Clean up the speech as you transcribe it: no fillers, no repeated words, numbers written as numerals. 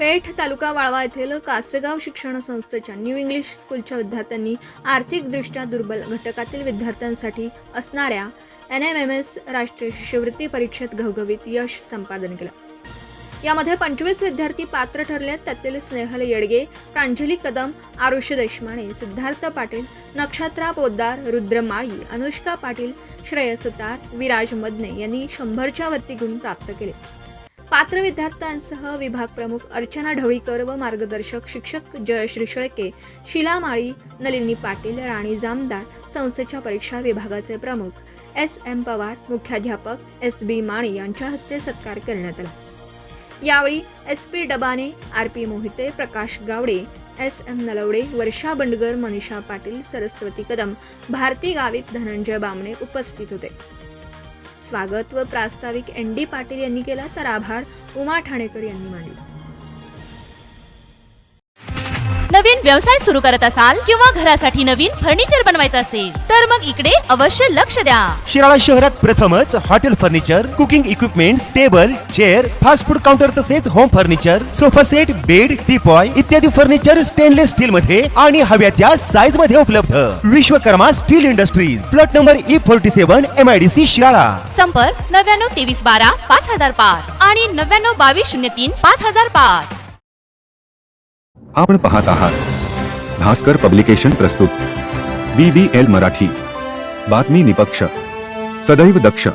पेठ तालुका वाळवा येथील कासेगाव शिक्षण संस्थेच्या न्यू इंग्लिश स्कूलच्या विद्यार्थ्यांनी आर्थिकदृष्ट्या दुर्बल घटकातील विद्यार्थ्यांसाठी असणाऱ्या NMMS राष्ट्रीय शिष्यवृत्ती परीक्षेत घवघवीत यश संपादन केलं। यामध्ये 25 विद्यार्थी पात्र ठरले। त्यातील स्नेहल येडगे, प्रांजली कदम, आरुष देशमाने, सिद्धार्थ पाटील, नक्षत्रा पोद्दार, रुद्र माळी, अनुष्का पाटील, श्रेयस तार, विराज मदने यांनी 100च्या वरती गुण प्राप्त केले। पात्र विद्यार्थ्यांसह विभाग प्रमुख अर्चना ढवळीकर व मार्गदर्शक शिक्षक जयश्री शेळके, शीला माळी, नलिनी पाटील, राणी जामदार, संस्थेच्या परीक्षा विभागाचे प्रमुख SM पवार, मुख्याध्यापक SB माळी यांच्या हस्ते सत्कार करण्यात आला। यावेळी SP डबाने, RP मोहिते, प्रकाश गावडे, SM नलवडे, वर्षा बंडगर, मनीषा पाटील, सरस्वती कदम, भारती गावित, धनंजय बामणे उपस्थित होते। स्वागत व प्रास्ताविक ND पाटील यांनी केला, तर आभार उमा ठाणेकर यांनी मानले। नवीन व्यवसाय सुरू करत असाल किंवा घरासाठी नवीन फर्निचर बनवायचं असेल तर मग इकडे अवश्य लक्ष द्या। शिराळा शहरात प्रथमच hotel furniture, cooking equipments, table, chair, fast food counter तसेच home furniture, sofa set, bed, teapoy इत्यादी फर्निचर स्टेनलेस स्टील मध्ये आणि हव्या त्या साईज मध्ये उपलब्ध। Vishwakarma steel industries, plot number E47, MIDC Shirala. संपर्क 99 23 12 5005 आणि 99 22 03 5005। आपण पाहत आहात भास्कर पब्लिकेशन प्रस्तुत BBL मराठी, बातमी निपक्ष, सदैव दक्ष।